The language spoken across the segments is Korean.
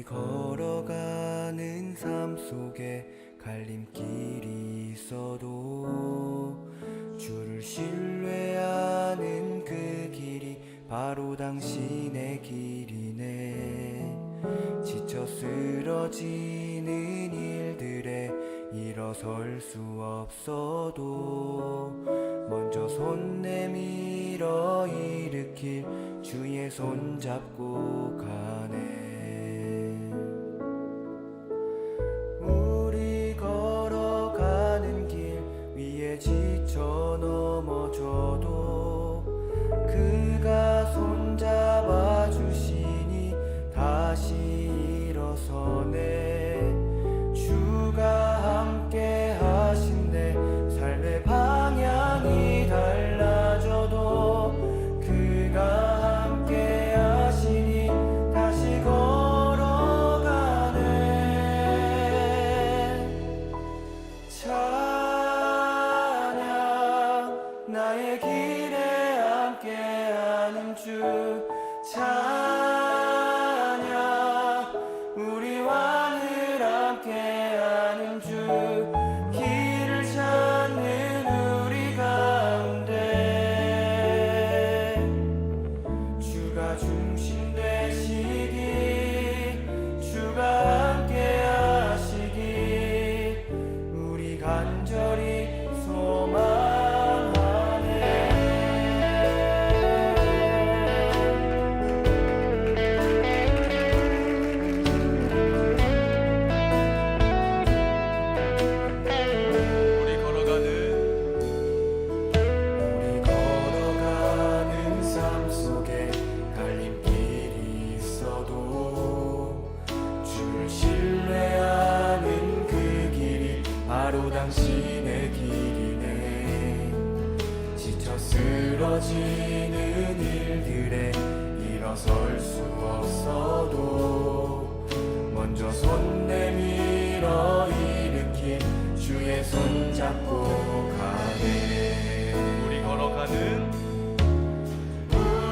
걸어가는 삶 속에 갈림길이 있어도 주를 신뢰하는 그 길이 바로 당신의 길이네. 지쳐 쓰러지는 일들에 일어설 수 없어도 먼저 손 내밀어 일으킬 주의 손 잡고 가네. 우리 걸어가는 길 위에 지쳐 넘어져도 그가 손잡아 주시니 다시 일어서네. 주가 함께 하신대. 삶의 방향이 달라져도 그가 함께 하시니 다시 걸어가네. 찬양 나의 길에 함께하는 주. 찬양 우리와 늘 함께하는 주. 길을 찾는 우리 가운데 주가 중심 되시기, 주가 함께 하시기 우리 간절히 소망하네. 우리 걸어가는 삶 속에 갈림길이 있어도 주를 신뢰하는 그 길이 바로 당신의 길이네. 지쳐 쓰러지는 일들에 일어설 수 없어도 먼저 손 내밀어 일으킨 주의 손 잡고 가네.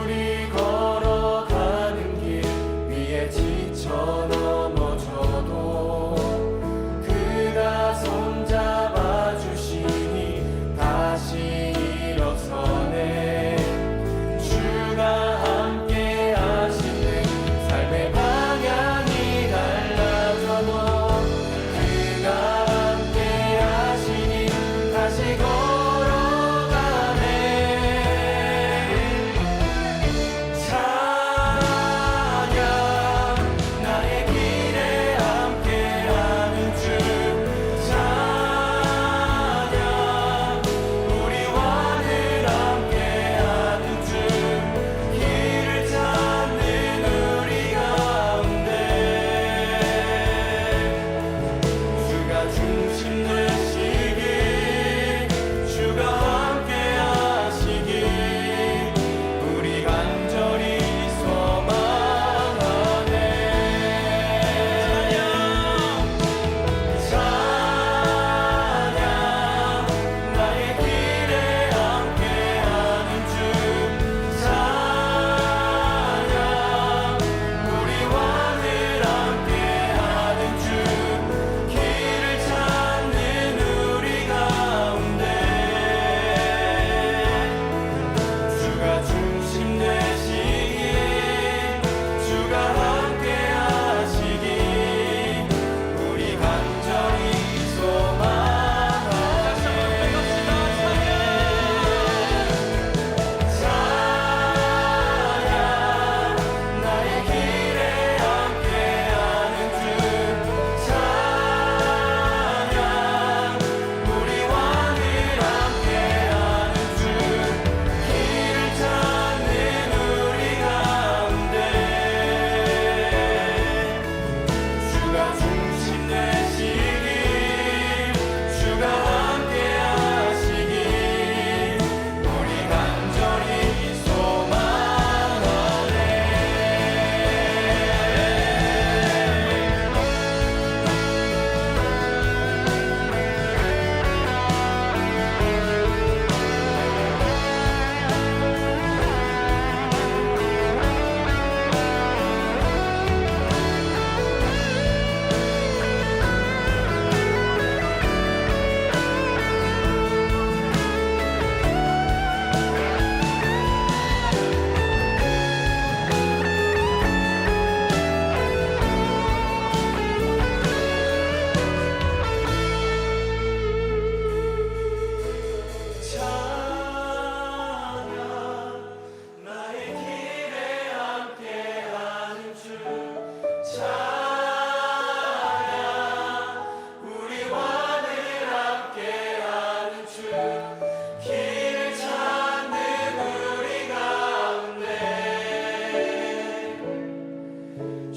우리 걸어가는 길 위에 지쳐 넘어져도 그가 손잡아 주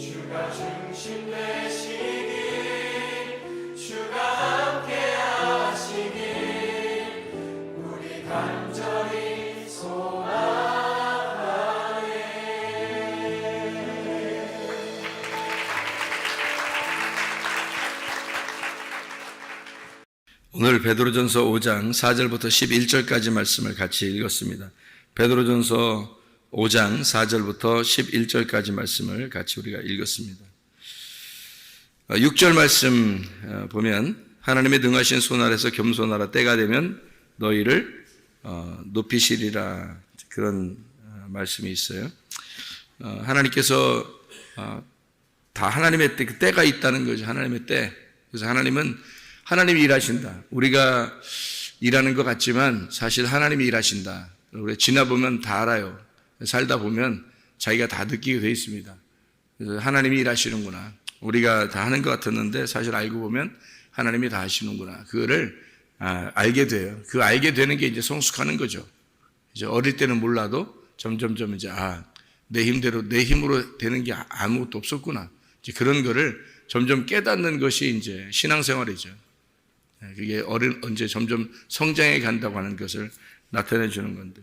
주가 중심 되시길 주가 함께 하시길 우리 간절히 소망하네. 오늘 베드로전서 5장 4절부터 11절까지 말씀을 같이 읽었습니다. 베드로전서 5장 4절부터 11절까지 말씀을 같이 우리가 읽었습니다. 6절 말씀 보면 하나님의 능하신 손 아래서 겸손하라 때가 되면 너희를 높이시리라 그런 말씀이 있어요. 하나님께서 다 하나님의 때, 그 때가 있다는 거죠. 하나님의 때. 그래서 하나님이 일하신다. 우리가 일하는 것 같지만 사실 하나님이 일하신다. 우리 지나보면 다 알아요. 살다 보면 자기가 다 느끼게 돼 있습니다. 그래서 하나님이 일하시는구나. 우리가 다 하는 것 같았는데 사실 알고 보면 하나님이 다 하시는구나. 그거를 알게 돼요. 그 알게 되는 게 이제 성숙하는 거죠. 이제 어릴 때는 몰라도 점점점 이제 내 힘으로 되는 게 아무것도 없었구나. 이제 그런 거를 점점 깨닫는 것이 이제 신앙생활이죠. 그게 언제 점점 성장해 간다고 하는 것을 나타내 주는 건데.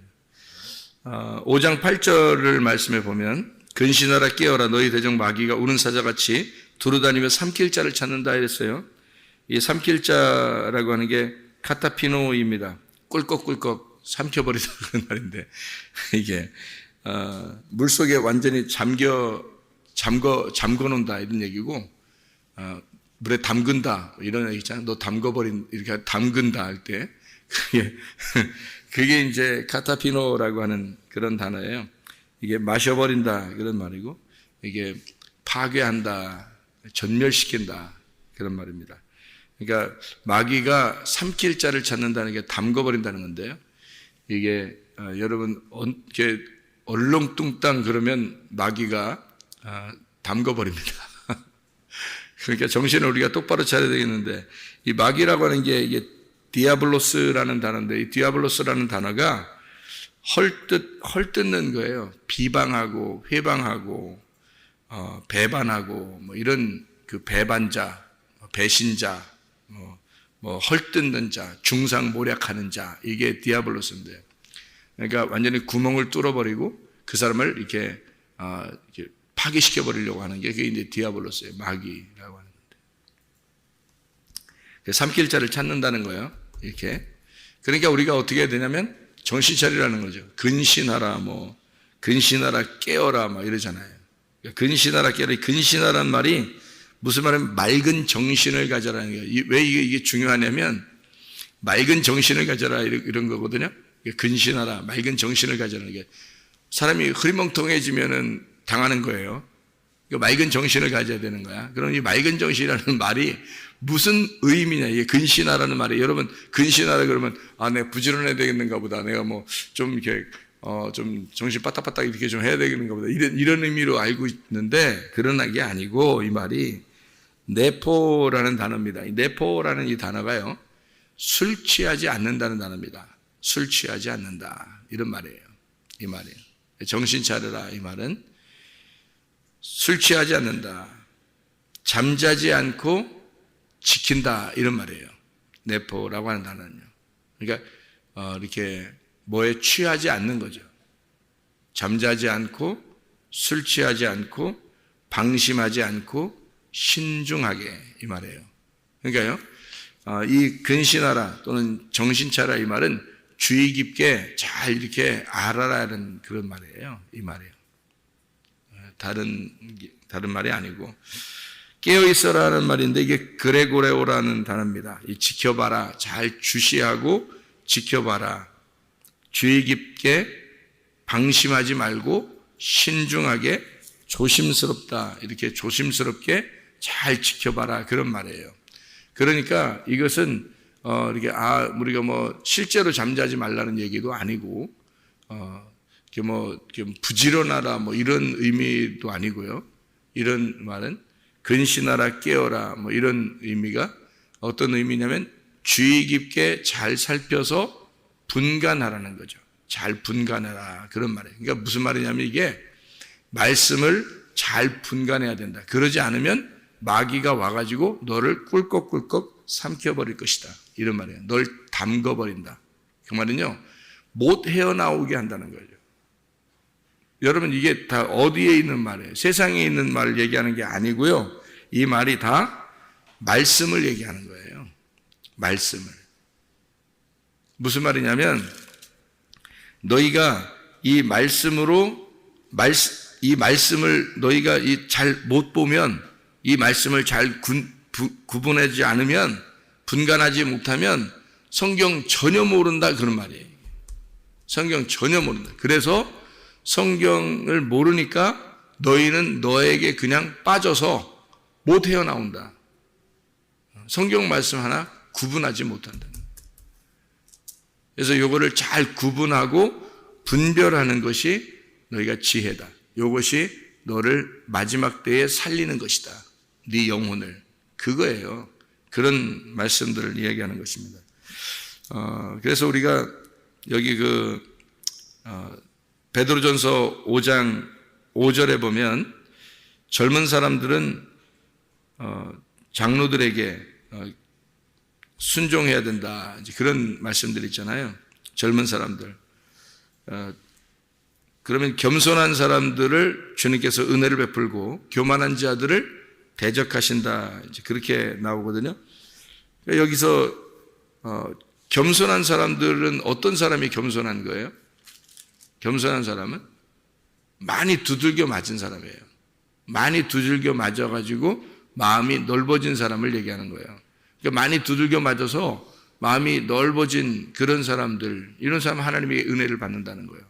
5장 8절을 말씀해 보면 근신하라 깨어라 너희 대적 마귀가 우는 사자같이 두루다니며 삼킬 자를 찾는다 이랬어요. 이 삼킬 자라고 하는 게 카타피노입니다. 꿀꺽꿀꺽 삼켜버리다 그런 말인데 이게 물속에 완전히 잠궈 놓는다 이런 얘기고 물에 담근다 이런 얘기 있잖아요. 너 담궈버린 이렇게 담근다 할 때 그게 이제 카타피노라고 하는 그런 단어예요. 이게 마셔버린다 그런 말이고 이게 파괴한다, 전멸시킨다 그런 말입니다. 그러니까 마귀가 삼킬 자를 찾는다는 게 담궈버린다는 건데요. 이게 여러분 이렇게 얼렁뚱땅 그러면 마귀가 담궈버립니다. 그러니까 정신을 우리가 똑바로 차려야 되겠는데 이 마귀라고 하는 게 이게 디아블로스라는 단어인데 이 디아블로스라는 단어가 헐뜯는 거예요. 비방하고 회방하고 배반하고 뭐 이런 그 배반자, 배신자, 뭐 헐뜯는 자, 중상모략하는 자 이게 디아블로스인데 그러니까 완전히 구멍을 뚫어버리고 그 사람을 이렇게 파괴시켜 버리려고 하는 게 그게 이제 디아블로스예요. 마귀라고 하는 건데. 삼킬 자를 찾는다는 거예요. 이렇게. 그러니까 우리가 어떻게 해야 되냐면 정신 차리라는 거죠. 근신하라 근신하라 깨어라 이러잖아요. 그러니까 근신하라 깨어라. 근신하라는 말이 무슨 말이냐면 맑은 정신을 가져라는 거예요. 왜 이게 중요하냐면 맑은 정신을 가져라 이런 거거든요. 근신하라 맑은 정신을 가져라는 게 사람이 흐리멍텅해지면은 당하는 거예요. 맑은 정신을 가져야 되는 거야. 그럼 이 맑은 정신이라는 말이 무슨 의미냐? 이게 근신하라는 말이 여러분 근신하라 그러면 내가 부지런해야 되겠는가 보다. 내가 뭐 좀 이렇게 좀 정신 빠딱빠딱 이렇게 좀 해야 되겠는가 보다. 이런 의미로 알고 있는데 그런 게 아니고 이 말이 네포라는 단어입니다. 이 네포라는 이 단어가요. 술 취하지 않는다는 단어입니다. 술 취하지 않는다. 이런 말이에요. 이 말이에요. 정신 차려라. 이 말은 술 취하지 않는다. 잠자지 않고 지킨다. 이런 말이에요. 네포라고 하는 단어는요. 그러니까 이렇게 뭐에 취하지 않는 거죠. 잠자지 않고 술 취하지 않고 방심하지 않고 신중하게 이 말이에요. 그러니까요. 이 근신하라 또는 정신 차라 이 말은 주의 깊게 잘 이렇게 알아라는 그런 말이에요. 이 말이에요. 다른 말이 아니고 깨어 있어라는 말인데 이게 그레고레오라는 단어입니다. 이 지켜봐라, 잘 주시하고 지켜봐라, 주의 깊게 방심하지 말고 신중하게 조심스럽다 이렇게 조심스럽게 잘 지켜봐라 그런 말이에요. 그러니까 이것은 이렇게 우리가 뭐 실제로 잠자지 말라는 얘기도 아니고 이렇게 부지런하라 뭐 이런 의미도 아니고요. 이런 말은 근신하라 깨어라 뭐 이런 의미가 어떤 의미냐면 주의 깊게 잘 살펴서 분간하라는 거죠. 잘 분간해라 그런 말이에요. 그러니까 무슨 말이냐면 이게 말씀을 잘 분간해야 된다. 그러지 않으면 마귀가 와가지고 너를 꿀꺽꿀꺽 삼켜버릴 것이다. 이런 말이에요. 널 담궈버린다. 그 말은요, 못 헤어나오게 한다는 거죠. 여러분, 이게 다 어디에 있는 말이에요? 세상에 있는 말을 얘기하는 게 아니고요. 이 말이 다 말씀을 얘기하는 거예요. 말씀을. 무슨 말이냐면, 너희가 이 말씀으로, 이 말씀을 너희가 잘 못 보면, 이 말씀을 잘 구분하지 않으면, 분간하지 못하면 성경 전혀 모른다. 그런 말이에요. 성경 전혀 모른다. 그래서 성경을 모르니까 너희는 너에게 그냥 빠져서 못 헤어나온다. 성경 말씀 하나 구분하지 못한다. 그래서 요거를 잘 구분하고 분별하는 것이 너희가 지혜다. 요것이 너를 마지막 때에 살리는 것이다. 네 영혼을. 그거예요. 그런 말씀들을 이야기하는 것입니다. 그래서 우리가 여기 베드로전서 5장 5절에 보면 젊은 사람들은 장로들에게 순종해야 된다. 그런 말씀들 있잖아요. 젊은 사람들. 그러면 겸손한 사람들을 주님께서 은혜를 베풀고 교만한 자들을 대적하신다. 그렇게 나오거든요. 여기서 겸손한 사람들은 어떤 사람이 겸손한 거예요? 겸손한 사람은 많이 두들겨 맞은 사람이에요. 많이 두들겨 맞아가지고 마음이 넓어진 사람을 얘기하는 거예요. 그러니까 많이 두들겨 맞아서 마음이 넓어진 그런 사람들, 이런 사람은 하나님의 은혜를 받는다는 거예요.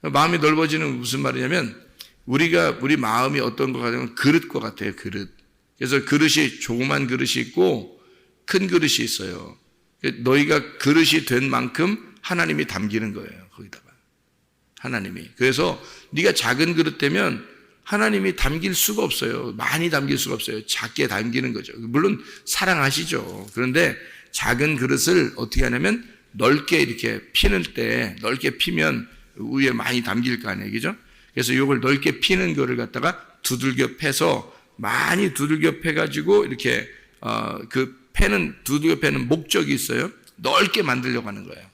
마음이 넓어지는 무슨 말이냐면 우리 마음이 어떤 것 같으면 그릇과 같아요. 그릇. 그래서 그릇이 조그만 그릇이 있고 큰 그릇이 있어요. 너희가 그릇이 된 만큼 하나님이 담기는 거예요. 거기다가 하나님이. 그래서 네가 작은 그릇 되면 하나님이 담길 수가 없어요. 많이 담길 수가 없어요. 작게 담기는 거죠. 물론 사랑하시죠. 그런데 작은 그릇을 어떻게 하냐면 넓게 이렇게 피는 때 넓게 피면 위에 많이 담길 거 아니에요. 그죠? 그래서 이걸 넓게 피는 거를 갖다가 두들겨 패서 많이 두들겨 패가지고 이렇게 두들겨 패는 목적이 있어요. 넓게 만들려고 하는 거예요.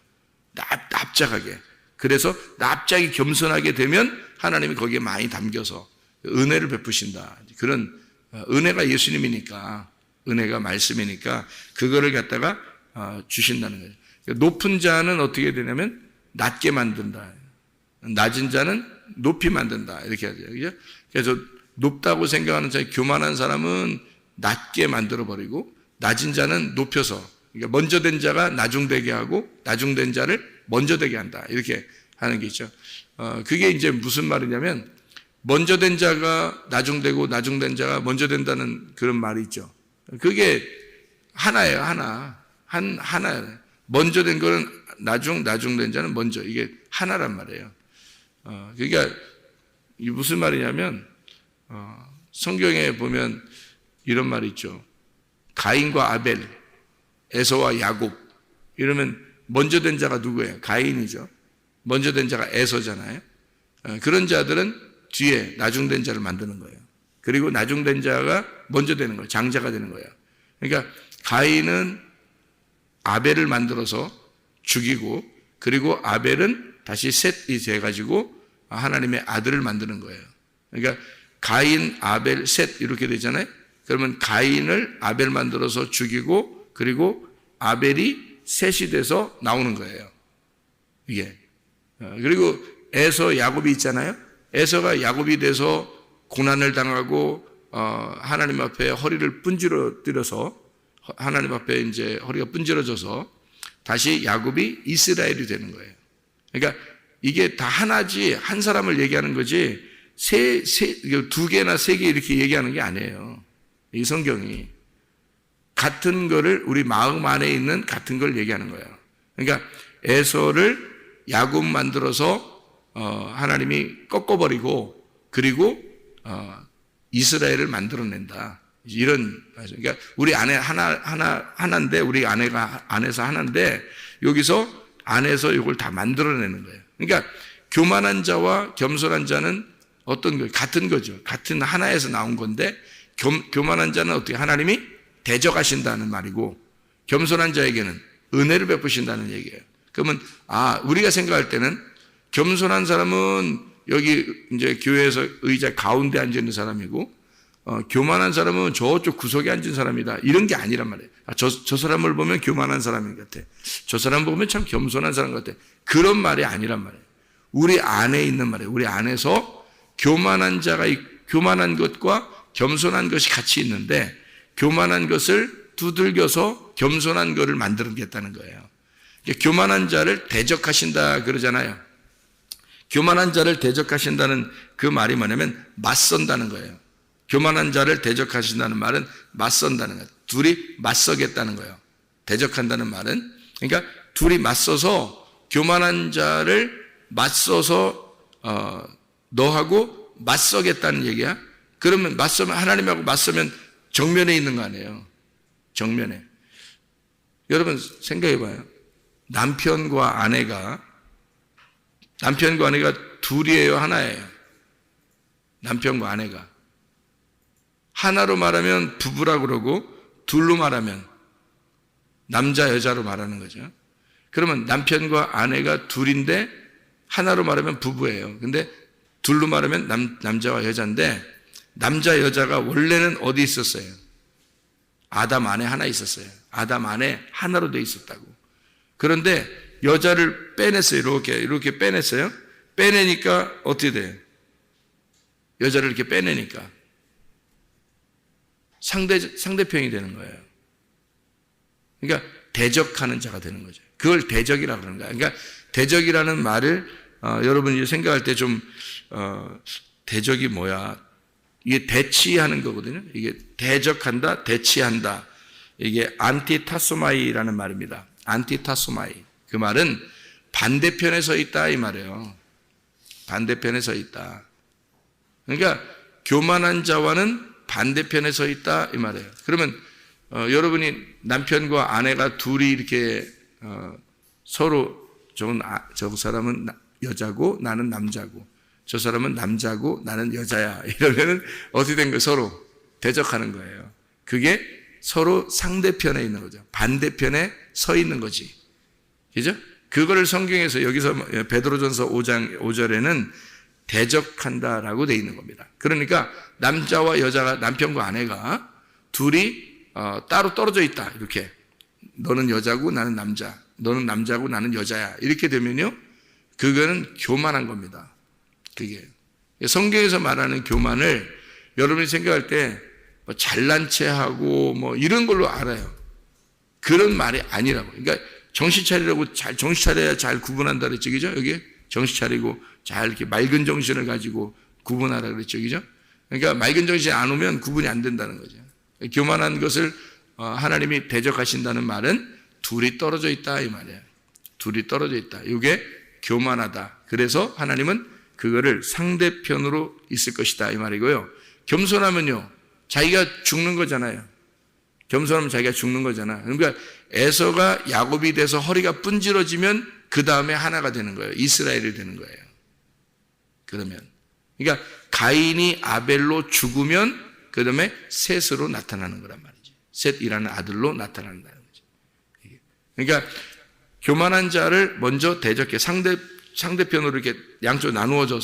납작하게. 그래서 납작이 겸손하게 되면 하나님이 거기에 많이 담겨서 은혜를 베푸신다. 그런 은혜가 예수님이니까, 은혜가 말씀이니까 그거를 갖다가 주신다는 거예요. 높은 자는 어떻게 되냐면 낮게 만든다. 낮은 자는 높이 만든다. 이렇게 하죠. 그죠? 그래서 높다고 생각하는 자의 교만한 사람은 낮게 만들어버리고 낮은 자는 높여서, 그러니까 먼저 된 자가 나중되게 하고 나중된 자를 먼저 되게 한다. 이렇게 하는 게 있죠. 그게 이제 무슨 말이냐면 먼저 된 자가 나중되고 나중된 자가 먼저 된다는 그런 말이 있죠. 그게 하나예요. 하나예요. 먼저 된 거는 나중된 자는 먼저. 이게 하나란 말이에요. 그러니까 이게 무슨 말이냐면 성경에 보면 이런 말이 있죠. 가인과 아벨, 에서와 야곱. 이러면 먼저 된 자가 누구예요? 가인이죠. 먼저 된 자가 에서잖아요. 그런 자들은 뒤에 나중된 자를 만드는 거예요. 그리고 나중된 자가 먼저 되는 거예요. 장자가 되는 거예요. 그러니까 가인은 아벨을 만들어서 죽이고, 그리고 아벨은 다시 셋이 돼가지고 하나님의 아들을 만드는 거예요. 그러니까 가인, 아벨, 셋 이렇게 되잖아요. 그러면 가인을 아벨 만들어서 죽이고, 그리고 아벨이 셋이 돼서 나오는 거예요. 이게. 그리고 에서 야곱이 있잖아요. 에서가 야곱이 돼서 고난을 당하고 하나님 앞에 허리를 분지러뜨려서 하나님 앞에 이제 허리가 분지러져서 다시 야곱이 이스라엘이 되는 거예요. 그러니까 이게 다 하나지, 한 사람을 얘기하는 거지 두 개나 세 개 이렇게 얘기하는 게 아니에요. 이 성경이 같은 거를 우리 마음 안에 있는 같은 걸 얘기하는 거예요. 그러니까 에서를 야곱 만들어서 하나님이 꺾어버리고, 그리고 이스라엘을 만들어낸다. 이런 말씀. 그러니까 우리 안에 하나인데, 우리 안에서 하나인데, 여기서 안에서 이걸 다 만들어내는 거예요. 그러니까 교만한 자와 겸손한 자는 어떤 거 같은 거죠. 같은 하나에서 나온 건데 교만한 자는 어떻게 하나님이 대적하신다는 말이고 겸손한 자에게는 은혜를 베푸신다는 얘기예요. 그러면 우리가 생각할 때는 겸손한 사람은 여기 이제 교회에서 의자 가운데 앉아 있는 사람이고 교만한 사람은 저쪽 구석에 앉은 사람이다. 이런 게 아니란 말이에요. 저 사람을 보면 교만한 사람인 것 같아. 저 사람 보면 참 겸손한 사람 같아. 그런 말이 아니란 말이에요. 우리 안에 있는 말이에요. 우리 안에서 교만한 것과 겸손한 것이 같이 있는데 교만한 것을 두들겨서 겸손한 것을 만들겠다는 거예요. 교만한 자를 대적하신다 그러잖아요. 교만한 자를 대적하신다는 그 말이 뭐냐면 맞선다는 거예요. 교만한 자를 대적하신다는 말은 맞선다는 거예요. 둘이 맞서겠다는 거예요. 대적한다는 말은 그러니까 둘이 맞서서 교만한 자를 맞서서 너하고 맞서겠다는 얘기야. 그러면 맞서면 하나님하고 맞서면 정면에 있는 거 아니에요. 정면에. 여러분 생각해 봐요. 남편과 아내가 둘이에요, 하나예요? 남편과 아내가 하나로 말하면 부부라고 그러고 둘로 말하면 남자 여자로 말하는 거죠. 그러면 남편과 아내가 둘인데 하나로 말하면 부부예요. 근데 둘로 말하면 남자와 여자인데 남자 여자가 원래는 어디 있었어요? 아담 안에 하나 있었어요. 아담 안에 하나로 돼 있었다고. 그런데 여자를 빼냈어요. 이렇게 빼냈어요. 빼내니까 어떻게 돼요? 여자를 이렇게 빼내니까 상대편이 되는 거예요. 그러니까 대적하는 자가 되는 거죠. 그걸 대적이라고 그러는 거예요. 그러니까 대적이라는 말을 여러분이 생각할 때 좀 대적이 뭐야? 이게 대치하는 거거든요. 이게 대적한다, 대치한다. 이게 안티타소마이라는 말입니다. 안티타소마이. 그 말은 반대편에 서 있다 이 말이에요. 반대편에 서 있다. 그러니까 교만한 자와는 반대편에 서 있다 이 말이에요. 그러면 여러분이 남편과 아내가 둘이 이렇게 서로 저 사람은 여자고 나는 남자고 저 사람은 남자고 나는 여자야 이러면은 어떻게 된 거예요? 서로 대적하는 거예요. 그게 서로 상대편에 있는 거죠. 반대편에 서 있는 거지. 그죠? 그거를 성경에서 여기서 베드로전서 5장 5절에는 대적한다라고 되어 있는 겁니다. 그러니까 남자와 여자가 남편과 아내가 둘이 따로 떨어져 있다. 이렇게 너는 여자고 나는 남자, 너는 남자고 나는 여자야. 이렇게 되면요, 그거는 교만한 겁니다. 그게 성경에서 말하는 교만을 여러분이 생각할 때 뭐 잘난 체하고 뭐 이런 걸로 알아요. 그런 말이 아니라고. 그러니까 정신 차리라고 정신 차려야 잘 구분한다 그랬죠, 그죠? 여기 정신 차리고 잘 이렇게 맑은 정신을 가지고 구분하라 그랬죠, 그죠? 그러니까 맑은 정신이 안 오면 구분이 안 된다는 거죠. 교만한 것을 하나님이 대적하신다는 말은 둘이 떨어져 있다 이 말이에요. 둘이 떨어져 있다. 이게 교만하다. 그래서 하나님은 그거를 상대편으로 있을 것이다 이 말이고요. 겸손하면요, 자기가 죽는 거잖아요. 겸손하면 자기가 죽는 거잖아. 그러니까 에서가 야곱이 돼서 허리가 분지러지면 그 다음에 하나가 되는 거예요. 이스라엘이 되는 거예요. 그러면 그러니까 가인이 아벨로 죽으면 그 다음에 셋으로 나타나는 거란 말이죠. 셋이라는 아들로 나타난다는 거죠. 그러니까 교만한 자를 먼저 대적해 상대편으로 이렇게 양쪽 나누어져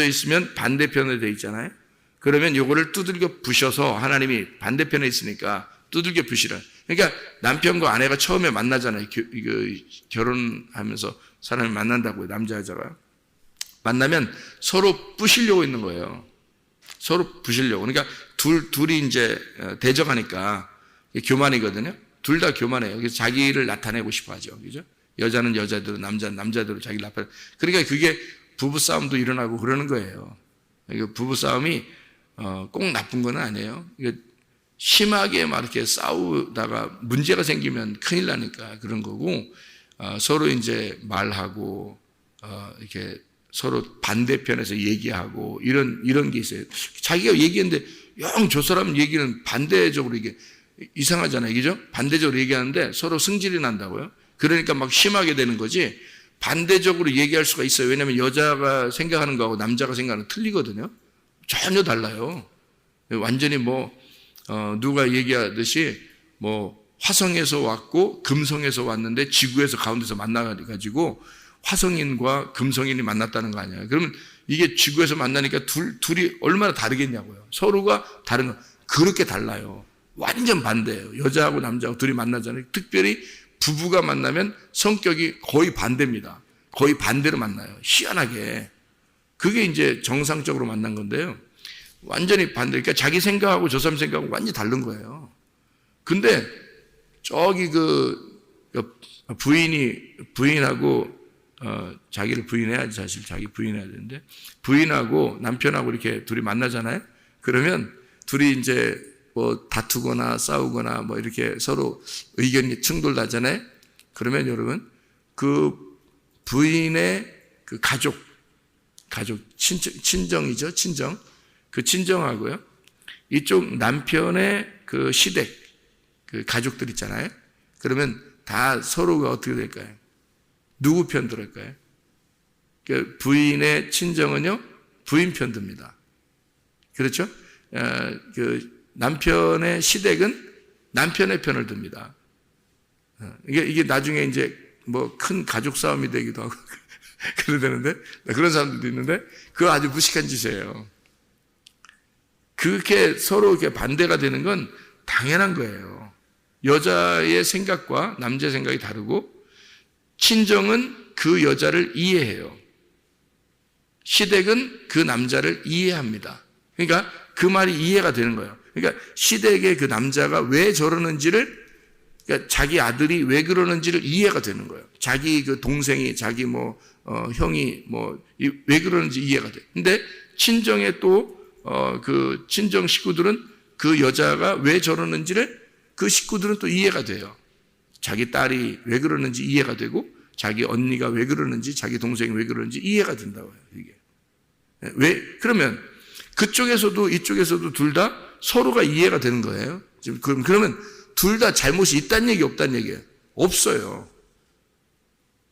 있으면 반대편으로 되어 있잖아요. 그러면 요거를 두들겨 부셔서 하나님이 반대편에 있으니까 두들겨 부시라. 그러니까 남편과 아내가 처음에 만나잖아요. 결혼하면서 사람이 만난다고요. 남자 여자가 만나면 서로 부시려고 있는 거예요. 서로 부시려고. 그러니까 둘이 이제 대적하니까 교만이거든요. 둘 다 교만해요. 그래서 자기를 나타내고 싶어 하죠. 그죠? 여자는 여자대로, 남자는 남자대로 자기를 나타내. 그러니까 그게 부부싸움도 일어나고 그러는 거예요. 그러니까 부부싸움이 꼭 나쁜 건 아니에요. 심하게 막 이렇게 싸우다가 문제가 생기면 큰일 나니까 그런 거고, 서로 이제 말하고, 이렇게 서로 반대편에서 얘기하고, 이런 게 있어요. 자기가 얘기했는데, 저 사람 얘기는 반대적으로 이게 이상하잖아요. 그죠? 반대적으로 얘기하는데 서로 승질이 난다고요. 그러니까 막 심하게 되는 거지, 반대적으로 얘기할 수가 있어요. 왜냐하면 여자가 생각하는 거하고 남자가 생각하는 거 틀리거든요. 전혀 달라요. 완전히 누가 얘기하듯이 화성에서 왔고 금성에서 왔는데 지구에서 가운데서 만나가지고 화성인과 금성인이 만났다는 거 아니에요. 그러면 이게 지구에서 만나니까 둘이 얼마나 다르겠냐고요. 서로가 다른 거. 그렇게 달라요. 완전 반대예요. 여자하고 남자하고 둘이 만나잖아요. 특별히 부부가 만나면 성격이 거의 반대입니다. 거의 반대로 만나요. 희한하게. 그게 이제 정상적으로 만난 건데요. 완전히 반대. 그러니까 자기 생각하고 저 사람 생각하고 완전히 다른 거예요. 근데 저기 부인하고 자기를 부인해야지, 사실 자기 부인해야 되는데, 부인하고 남편하고 이렇게 둘이 만나잖아요. 그러면 둘이 이제 다투거나 싸우거나 이렇게 서로 의견이 충돌나잖아요. 그러면 여러분, 그 부인의 그 가족, 친정이죠, 친정. 그 친정하고요. 이쪽 남편의 그 시댁, 그 가족들 있잖아요. 그러면 다 서로가 어떻게 될까요? 누구 편 들을까요? 그 부인의 친정은요, 부인 편 듭니다. 그렇죠? 그 남편의 시댁은 남편의 편을 듭니다. 이게 나중에 이제 큰 가족 싸움이 되기도 하고 그러는데, 그런 사람들도 있는데, 그거 아주 무식한 짓이에요. 그렇게 서로 이렇게 반대가 되는 건 당연한 거예요. 여자의 생각과 남자의 생각이 다르고, 친정은 그 여자를 이해해요. 시댁은 그 남자를 이해합니다. 그러니까 그 말이 이해가 되는 거예요. 그러니까 시댁의 그 남자가 왜 저러는지를, 그러니까 자기 아들이 왜 그러는지를 이해가 되는 거예요. 자기 그 동생이, 자기 형이 왜 그러는지 이해가 돼. 근데 친정에 또 그 친정 식구들은 그 여자가 왜 저러는지를 그 식구들은 또 이해가 돼요. 자기 딸이 왜 그러는지 이해가 되고, 자기 언니가 왜 그러는지, 자기 동생이 왜 그러는지 이해가 된다고요, 이게. 왜? 그러면 그쪽에서도 이쪽에서도 둘 다 서로가 이해가 되는 거예요. 그러면 둘 다 잘못이 있다는 얘기, 없다는 얘기예요? 없어요.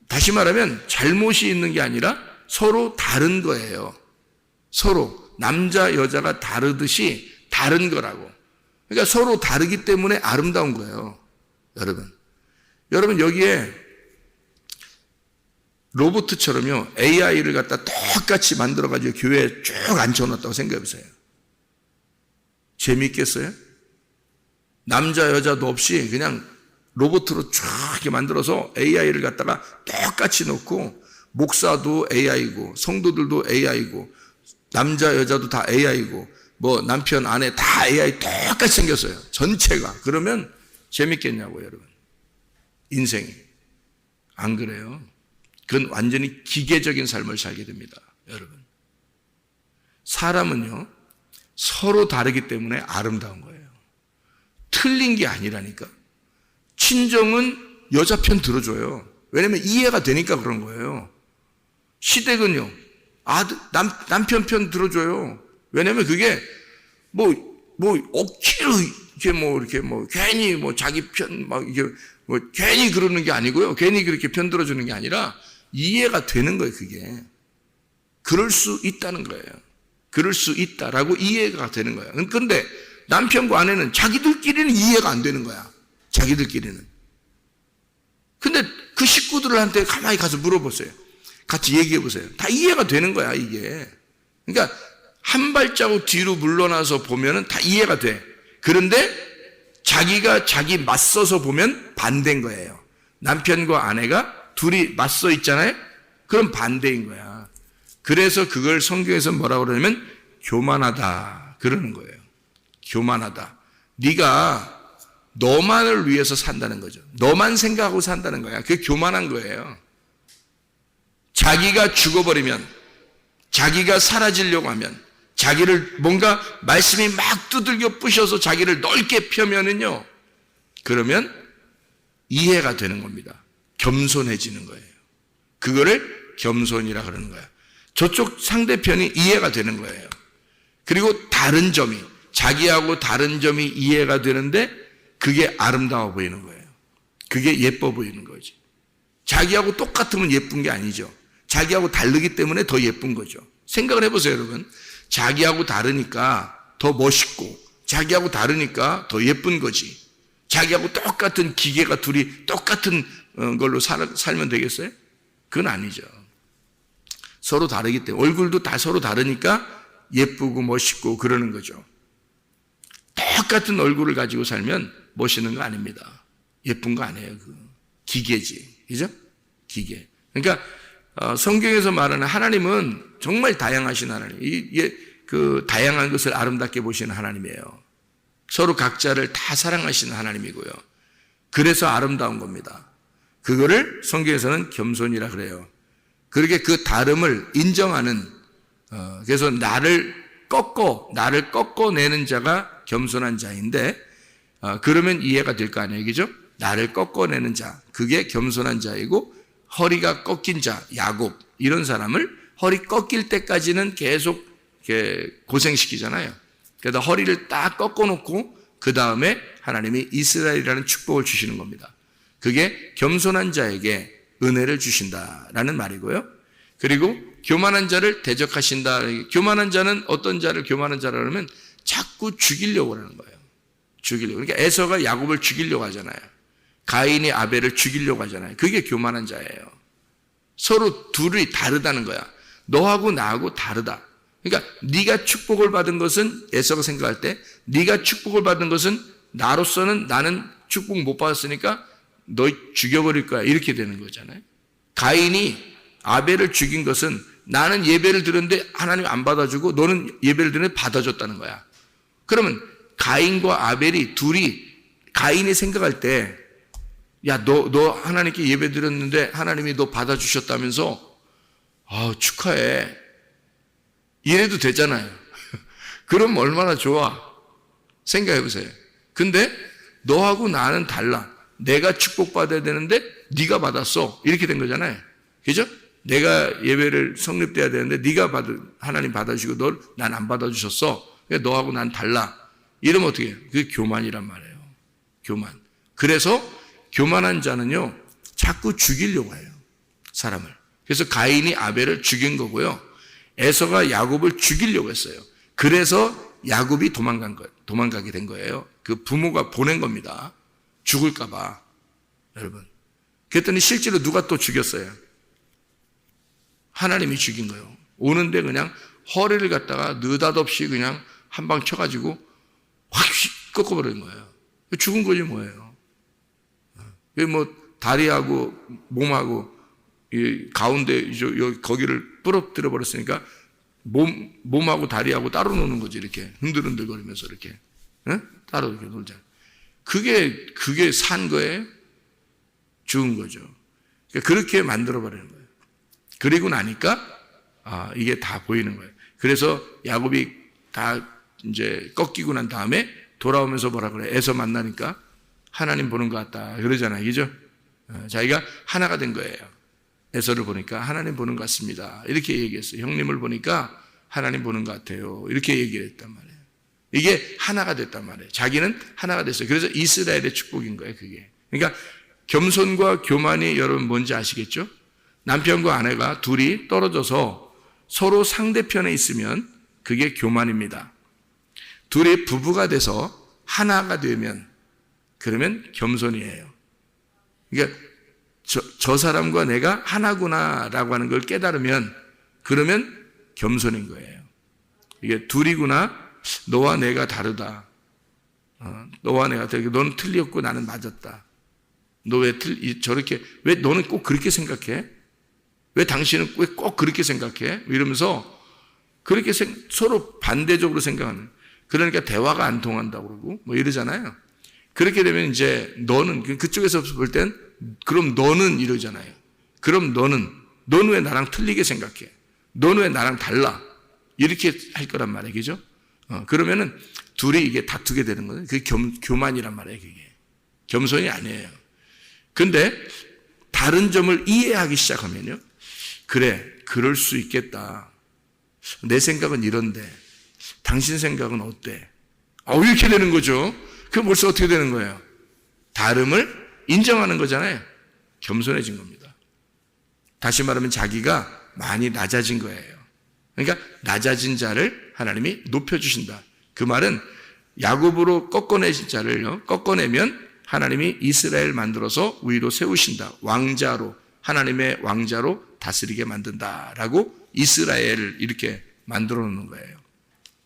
다시 말하면 잘못이 있는 게 아니라 서로 다른 거예요. 서로. 남자, 여자가 다르듯이 다른 거라고. 그러니까 서로 다르기 때문에 아름다운 거예요. 여러분 여기에 로봇처럼요, AI를 갖다 똑같이 만들어가지고 교회에 쭉 앉혀놨다고 생각해보세요. 재미있겠어요? 남자, 여자도 없이 그냥 로봇으로 쭉 이렇게 만들어서 AI를 갖다가 똑같이 놓고, 목사도 AI고, 성도들도 AI고, 남자, 여자도 다 AI고, 남편, 아내 다 AI 똑같이 생겼어요. 전체가. 그러면 재밌겠냐고요, 여러분. 인생이. 안 그래요? 그건 완전히 기계적인 삶을 살게 됩니다, 여러분. 사람은요, 서로 다르기 때문에 아름다운 거예요. 틀린 게 아니라니까. 친정은 여자 편 들어줘요. 왜냐면 이해가 되니까 그런 거예요. 시댁은요, 남편 편 들어줘요. 왜냐면 그게 억지로 이렇게 괜히 자기 편 괜히 그러는 게 아니고요. 괜히 그렇게 편 들어주는 게 아니라 이해가 되는 거예요, 그게. 그럴 수 있다는 거예요. 그럴 수 있다라고 이해가 되는 거예요. 그런데 남편과 아내는 자기들끼리는 이해가 안 되는 거야. 자기들끼리는. 근데 그 식구들한테 가만히 가서 물어보세요. 같이 얘기해 보세요. 다 이해가 되는 거야, 이게. 그러니까 한 발자국 뒤로 물러나서 보면은 다 이해가 돼. 그런데 자기가 자기 맞서서 보면 반대인 거예요. 남편과 아내가 둘이 맞서 있잖아요. 그럼 반대인 거야. 그래서 그걸 성경에서 뭐라고 그러냐면 교만하다 그러는 거예요. 교만하다. 네가 너만을 위해서 산다는 거죠. 너만 생각하고 산다는 거야. 그게 교만한 거예요. 자기가 죽어버리면, 자기가 사라지려고 하면, 자기를 뭔가 말씀이 막 두들겨 부셔서 자기를 넓게 펴면은요, 그러면 이해가 되는 겁니다. 겸손해지는 거예요. 그거를 겸손이라 그러는 거예요. 저쪽 상대편이 이해가 되는 거예요. 그리고 다른 점이, 자기하고 다른 점이 이해가 되는데 그게 아름다워 보이는 거예요. 그게 예뻐 보이는 거지. 자기하고 똑같으면 예쁜 게 아니죠. 자기하고 다르기 때문에 더 예쁜 거죠. 생각을 해보세요, 여러분. 자기하고 다르니까 더 멋있고, 자기하고 다르니까 더 예쁜 거지. 자기하고 똑같은 기계가 둘이 똑같은 걸로 살면 되겠어요? 그건 아니죠. 서로 다르기 때문에, 얼굴도 다 서로 다르니까 예쁘고 멋있고 그러는 거죠. 똑같은 얼굴을 가지고 살면 멋있는 거 아닙니다. 예쁜 거 아니에요. 그 기계지. 그죠? 기계. 그러니까 성경에서 말하는 하나님은 정말 다양하신 하나님. 그 다양한 것을 아름답게 보시는 하나님이에요. 서로 각자를 다 사랑하시는 하나님이고요. 그래서 아름다운 겁니다. 그거를 성경에서는 겸손이라 그래요. 그렇게 그 다름을 인정하는, 그래서 나를 꺾어내는 자가 겸손한 자인데, 그러면 이해가 될 거 아니에요. 그죠? 나를 꺾어내는 자, 그게 겸손한 자이고, 허리가 꺾인 자, 야곱, 이런 사람을 허리 꺾일 때까지는 계속 고생시키잖아요. 그래서 허리를 딱 꺾어놓고 그 다음에 하나님이 이스라엘이라는 축복을 주시는 겁니다. 그게 겸손한 자에게 은혜를 주신다라는 말이고요. 그리고 교만한 자를 대적하신다. 교만한 자는 어떤 자를 교만한 자라 하면 자꾸 죽이려고 하는 거예요. 죽이려고. 그러니까 에서가 야곱을 죽이려고 하잖아요. 가인이 아벨을 죽이려고 하잖아요. 그게 교만한 자예요. 서로 둘이 다르다는 거야. 너하고 나하고 다르다. 그러니까 네가 축복을 받은 것은, 에서가 생각할 때 네가 축복을 받은 것은 나로서는 나는 축복 못 받았으니까 너 죽여버릴 거야, 이렇게 되는 거잖아요. 가인이 아벨을 죽인 것은 나는 예배를 드렸는데 하나님 안 받아주고 너는 예배를 드렸는데 받아줬다는 거야. 그러면 가인과 아벨이 둘이, 가인이 생각할 때 야, 너 하나님께 예배 드렸는데 하나님이 너 받아주셨다면서 축하해, 이래도 되잖아요. 그럼 얼마나 좋아. 생각해 보세요. 근데 너하고 나는 달라. 내가 축복받아야 되는데 네가 받았어, 이렇게 된 거잖아요. 그죠? 내가 예배를 성립돼야 되는데 하나님 받아주시고 난 안 받아주셨어. 그러니까 너하고 난 달라. 이러면 어떻게 해요? 그게 교만이란 말이에요. 교만. 그래서 교만한 자는요, 자꾸 죽이려고 해요, 사람을. 그래서 가인이 아벨을 죽인 거고요. 에서가 야곱을 죽이려고 했어요. 그래서 야곱이 도망가게 된 거예요. 그 부모가 보낸 겁니다. 죽을까봐. 여러분. 그랬더니 실제로 누가 또 죽였어요? 하나님이 죽인 거예요. 오는데 그냥 허리를 갖다가 느닷없이 그냥 한 방 쳐가지고 확 꺾어버린 거예요. 죽은 거지 뭐예요. 다리하고 몸하고 이 가운데 거기를 부러뜨려 버렸으니까 몸하고 다리하고 따로 노는 거지. 이렇게 흔들흔들 거리면서 이렇게 따로 이렇게 놀자. 그게 산 거예요? 죽은 거죠. 그러니까 그렇게 만들어 버리는 거예요. 그리고 나니까 이게 다 보이는 거예요. 그래서 야곱이 다 이제 꺾이고 난 다음에 돌아오면서 뭐라 그래? 에서 만나니까 하나님 보는 것 같다 그러잖아요. 그죠? 자기가 하나가 된 거예요. 에서를 보니까 하나님 보는 것 같습니다, 이렇게 얘기했어요. 형님을 보니까 하나님 보는 것 같아요, 이렇게 얘기를 했단 말이에요. 이게 하나가 됐단 말이에요. 자기는 하나가 됐어요. 그래서 이스라엘의 축복인 거예요, 그게. 그러니까 겸손과 교만이 여러분 뭔지 아시겠죠? 남편과 아내가 둘이 떨어져서 서로 상대편에 있으면 그게 교만입니다. 둘이 부부가 돼서 하나가 되면 그러면 겸손이에요. 그러니까 저 사람과 내가 하나구나라고 하는 걸 깨달으면 그러면 겸손인 거예요. 이게 둘이구나, 너와 내가 다르다. 너와 내가 다르다. 너는 틀렸고 나는 맞았다. 너 왜 저렇게, 왜 너는 꼭 그렇게 생각해? 왜 당신은 왜 꼭 그렇게 생각해? 이러면서 그렇게 서로 반대적으로 생각하는. 그러니까 대화가 안 통한다고 그러고 뭐 이러잖아요. 그렇게 되면 이제 너는, 그쪽에서 볼 땐 그럼 너는 이러잖아요. 그럼 너는 왜 나랑 틀리게 생각해? 너는 왜 나랑 달라? 이렇게 할 거란 말이에요. 그죠? 그러면은 둘이 이게 다투게 되는 거예요. 그게 교만이란 말이에요. 그게 겸손이 아니에요. 근데 다른 점을 이해하기 시작하면요, 그래, 그럴 수 있겠다. 내 생각은 이런데 당신 생각은 어때? 이렇게 되는 거죠. 그럼 벌써 어떻게 되는 거예요? 다름을 인정하는 거잖아요. 겸손해진 겁니다. 다시 말하면 자기가 많이 낮아진 거예요. 그러니까 낮아진 자를 하나님이 높여주신다. 그 말은 야곱으로 꺾어내신 자를 꺾어내면 하나님이 이스라엘 만들어서 위로 세우신다. 왕자로, 하나님의 왕자로 다스리게 만든다라고 이스라엘을 이렇게 만들어 놓는 거예요.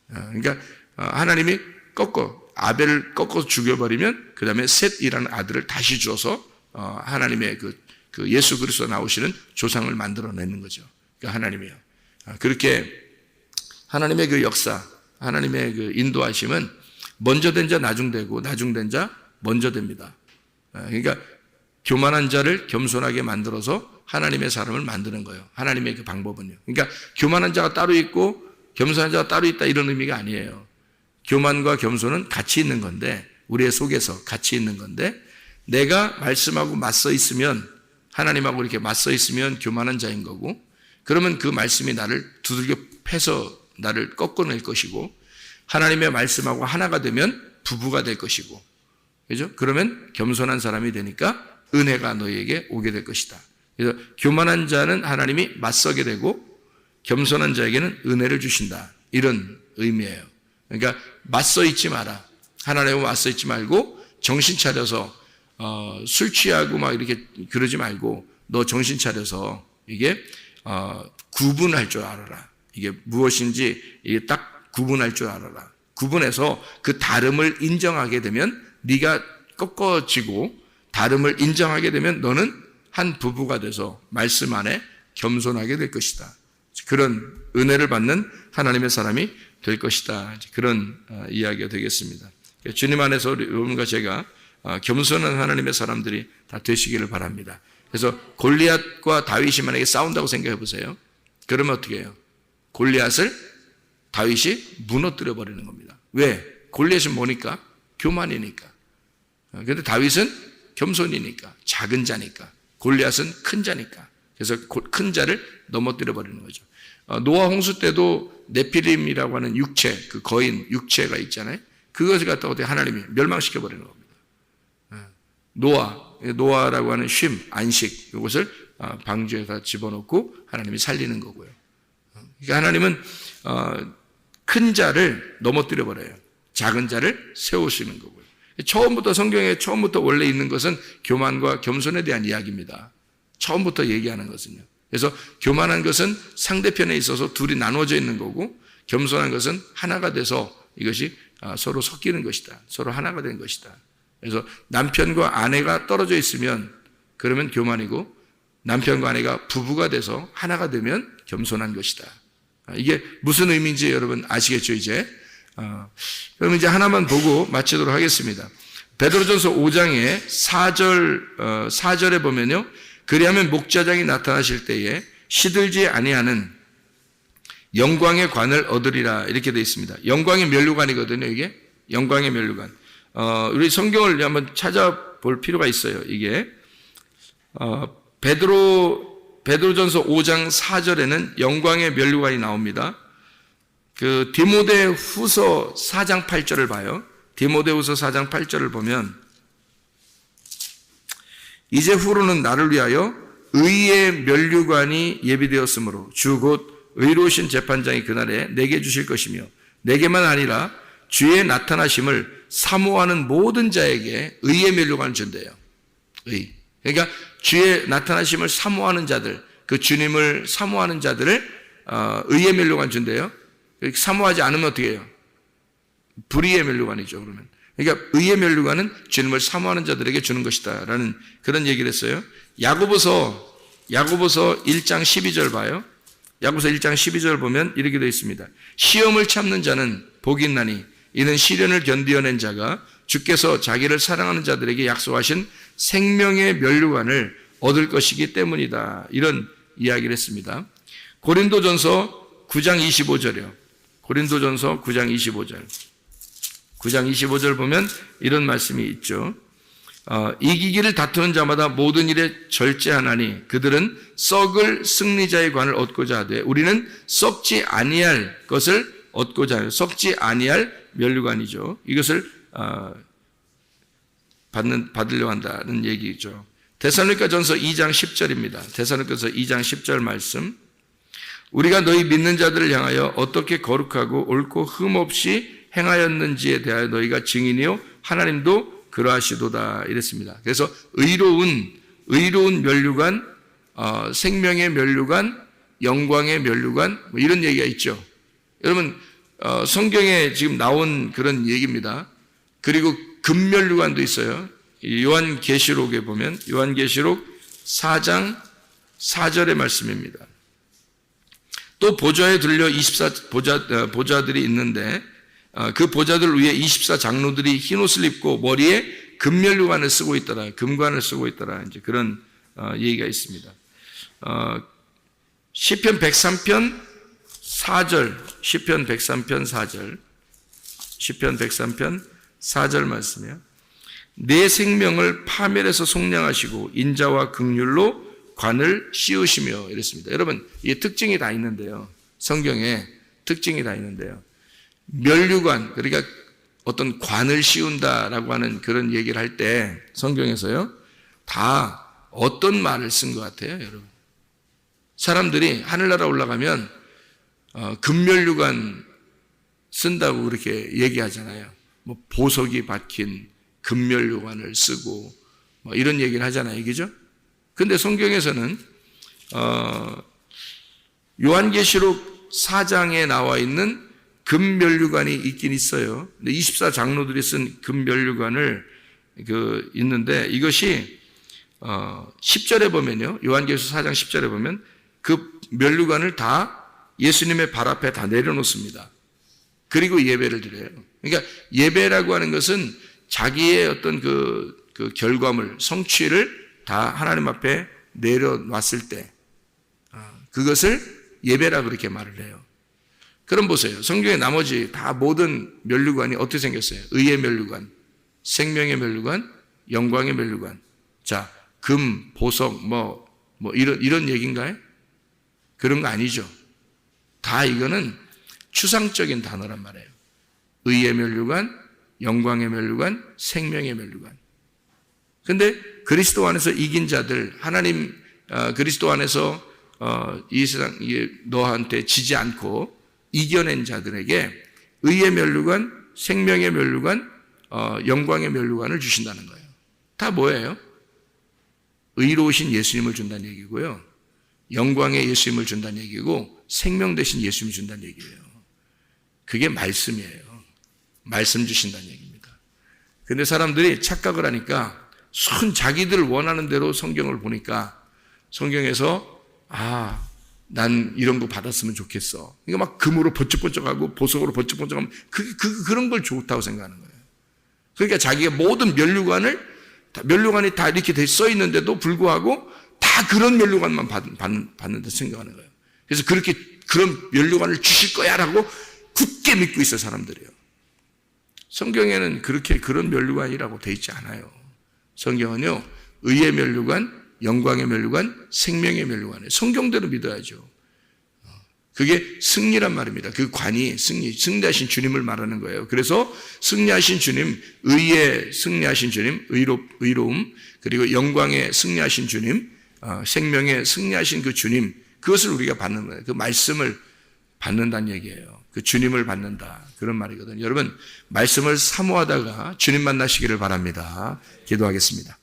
그러니까 하나님이 아벨을 꺾어 죽여버리면 그 다음에 셋이라는 아들을 다시 줘서 하나님의 그 예수 그리스도 나오시는 조상을 만들어내는 거죠. 그러니까 하나님이요. 그렇게 하나님의 그 역사, 하나님의 그 인도하심은 먼저 된 자 나중되고 나중된 자 먼저 됩니다. 그러니까 교만한 자를 겸손하게 만들어서 하나님의 사람을 만드는 거예요. 하나님의 그 방법은요. 그러니까 교만한 자가 따로 있고 겸손한 자가 따로 있다 이런 의미가 아니에요. 교만과 겸손은 같이 있는 건데, 우리의 속에서 같이 있는 건데, 내가 말씀하고 맞서 있으면, 하나님하고 이렇게 맞서 있으면 교만한 자인 거고, 그러면 그 말씀이 나를 두들겨 패서 나를 꺾어낼 것이고, 하나님의 말씀하고 하나가 되면 부부가 될 것이고, 그죠? 그러면 겸손한 사람이 되니까 은혜가 너희에게 오게 될 것이다. 그래서 교만한 자는 하나님이 맞서게 되고, 겸손한 자에게는 은혜를 주신다. 이런 의미예요. 그러니까 맞서 있지 마라. 하나님과 맞서 있지 말고 정신 차려서 술 취하고 막 이렇게 그러지 말고 너 정신 차려서 이게 구분할 줄 알아라. 이게 무엇인지 이게 딱 구분할 줄 알아라. 구분해서 그 다름을 인정하게 되면 네가 꺾어지고 다름을 인정하게 되면 너는 한 부부가 돼서 말씀 안에 겸손하게 될 것이다. 그런 은혜를 받는 하나님의 사람이 될 것이다. 그런 이야기가 되겠습니다. 주님 안에서 여러분과 제가 겸손한 하나님의 사람들이 다 되시기를 바랍니다. 그래서 골리앗과 다윗이 만약에 싸운다고 생각해 보세요. 그러면 어떻게 해요? 골리앗을 다윗이 무너뜨려 버리는 겁니다. 왜? 골리앗은 뭐니까? 교만이니까. 그런데 다윗은 겸손이니까, 작은 자니까, 골리앗은 큰 자니까. 그래서 큰 자를 넘어뜨려 버리는 거죠. 노아 홍수 때도 네피림이라고 하는 육체, 그 거인 육체가 있잖아요. 그것을 갖다가 어떻게 하나님이 멸망시켜 버리는 겁니다. 노아라고 하는 쉼, 안식, 이것을 방주에다 집어넣고 하나님이 살리는 거고요. 그러니까 하나님은 큰 자를 넘어뜨려 버려요. 작은 자를 세우시는 거고요. 처음부터 성경에 처음부터 원래 있는 것은 교만과 겸손에 대한 이야기입니다. 처음부터 얘기하는 것은요. 그래서 교만한 것은 상대편에 있어서 둘이 나눠져 있는 거고, 겸손한 것은 하나가 돼서 이것이 서로 섞이는 것이다. 서로 하나가 된 것이다. 그래서 남편과 아내가 떨어져 있으면 그러면 교만이고, 남편과 아내가 부부가 돼서 하나가 되면 겸손한 것이다. 이게 무슨 의미인지 여러분 아시겠죠, 이제? 그럼 이제 하나만 보고 마치도록 하겠습니다. 베드로전서 5장의 4절에 보면요. 그리하면 목자장이 나타나실 때에 시들지 아니하는 영광의 관을 얻으리라 이렇게 되어 있습니다. 영광의 면류관이거든요, 이게. 영광의 면류관. 우리 성경을 한번 찾아볼 필요가 있어요, 이게. 베드로전서 5장 4절에는 영광의 면류관이 나옵니다. 그 디모데후서 4장 8절을 봐요. 디모데후서 4장 8절을 보면 이제 후로는 나를 위하여 의의 면류관이 예비되었으므로 주 곧 의로우신 재판장이 그날에 내게 주실 것이며 내게만 아니라 주의 나타나심을 사모하는 모든 자에게 의의 면류관을 준대요. 의. 그러니까 주의 나타나심을 사모하는 자들, 그 주님을 사모하는 자들을 의의 면류관 준대요. 사모하지 않으면 어떻게 해요? 불의의 면류관이죠, 그러면. 그러니까 의의 면류관은 주님을 사모하는 자들에게 주는 것이다 라는 그런 얘기를 했어요. 야고보서 1장 12절 봐요. 야고보서 1장 12절 보면 이렇게 되어 있습니다. 시험을 참는 자는 복이 있나니 이는 시련을 견디어낸 자가 주께서 자기를 사랑하는 자들에게 약속하신 생명의 면류관을 얻을 것이기 때문이다. 이런 이야기를 했습니다. 고린도전서 9장 25절이요. 고린도전서 9장 25절. 9장 25절 보면 이런 말씀이 있죠. 이기기를 다투는 자마다 모든 일에 절제하나니 그들은 썩을 승리자의 관을 얻고자 하되 우리는 썩지 아니할 것을 얻고자 하여 썩지 아니할 면류관이죠. 이것을 받으려 한다는 얘기죠. 데살로니가전서 2장 10절입니다. 데살로니가전서 2장 10절 말씀. 우리가 너희 믿는 자들을 향하여 어떻게 거룩하고 옳고 흠 없이 행하였는지에 대하여 너희가 증인이요 하나님도 그러하시도다 이랬습니다. 그래서 의로운 면류관, 생명의 면류관, 영광의 면류관 뭐 이런 얘기가 있죠. 여러분 성경에 지금 나온 그런 얘기입니다. 그리고 금면류관도 있어요. 요한계시록에 보면 요한계시록 4장 4절의 말씀입니다. 또 보좌에 들려 24보좌들이 있는데 그 보좌들 위에 24장로들이 흰옷을 입고 머리에 금면류관을 쓰고 있더라. 금관을 쓰고 있더라. 이제 그런 얘기가 있습니다. 시편 103편 4절, 시편 103편 4절, 시편 103편 4절 말씀이에요. 내 생명을 파멸해서 속량하시고 인자와 긍휼로 관을 씌우시며 이랬습니다. 여러분, 이 특징이 다 있는데요. 성경에 특징이 다 있는데요. 면류관, 그러니까 어떤 관을 씌운다라고 하는 그런 얘기를 할 때 성경에서요. 다 어떤 말을 쓴 것 같아요, 여러분? 사람들이 하늘나라 올라가면 금면류관 쓴다고 그렇게 얘기하잖아요. 뭐 보석이 박힌 금면류관을 쓰고 뭐 이런 얘기를 하잖아요, 그죠? 근데 성경에서는 요한계시록 4장에 나와 있는 금면류관이 있긴 있어요. 근데 24장로들이 쓴 금면류관을 있는데 이것이 10절에 보면요. 요한계시록 4장 10절에 보면 그 면류관을 다 예수님의 발 앞에 다 내려놓습니다. 그리고 예배를 드려요. 그러니까 예배라고 하는 것은 자기의 어떤 그 결과물, 성취를 다 하나님 앞에 내려놨을 때 그것을 예배라 그렇게 말을 해요. 그럼 보세요. 성경의 나머지 다 모든 면류관이 어떻게 생겼어요? 의의 면류관, 생명의 면류관, 영광의 면류관. 자, 금, 보석, 뭐 이런 얘기인가요? 그런 거 아니죠. 다 이거는 추상적인 단어란 말이에요. 의의 면류관, 영광의 면류관, 생명의 면류관. 근데 그리스도 안에서 이긴 자들, 하나님 그리스도 안에서 이 세상 너한테 지지 않고 이겨낸 자들에게 의의 면류관, 생명의 면류관, 영광의 면류관을 주신다는 거예요. 다 뭐예요? 의로우신 예수님을 준다는 얘기고요. 영광의 예수님을 준다는 얘기고 생명 대신 예수님을 준다는 얘기예요. 그게 말씀이에요. 말씀 주신다는 얘기입니다. 근데 사람들이 착각을 하니까 자기들 원하는 대로 성경을 보니까 성경에서 난 이런 거 받았으면 좋겠어. 그러니까 막 금으로 번쩍번쩍하고 보석으로 번쩍번쩍하면 그런 걸 좋다고 생각하는 거예요. 그러니까 자기가 모든 면류관이 다 이렇게 써 있는데도 불구하고 다 그런 면류관만 받는다 생각하는 거예요. 그래서 그런 면류관을 주실 거야라고 굳게 믿고 있어요, 사람들이요. 성경에는 그런 면류관이라고 돼 있지 않아요. 성경은요, 의의 면류관, 영광의 면류관, 생명의 면류관이에요. 성경대로 믿어야죠. 그게 승리란 말입니다. 그 관이 승리하신 주님을 말하는 거예요. 그래서 승리하신 주님, 의의 승리하신 주님, 의로움, 그리고 영광의 승리하신 주님, 생명의 승리하신 그 주님, 그것을 우리가 받는 거예요. 그 말씀을 받는다는 얘기예요. 그 주님을 받는다. 그런 말이거든요. 여러분, 말씀을 사모하다가 주님 만나시기를 바랍니다. 기도하겠습니다.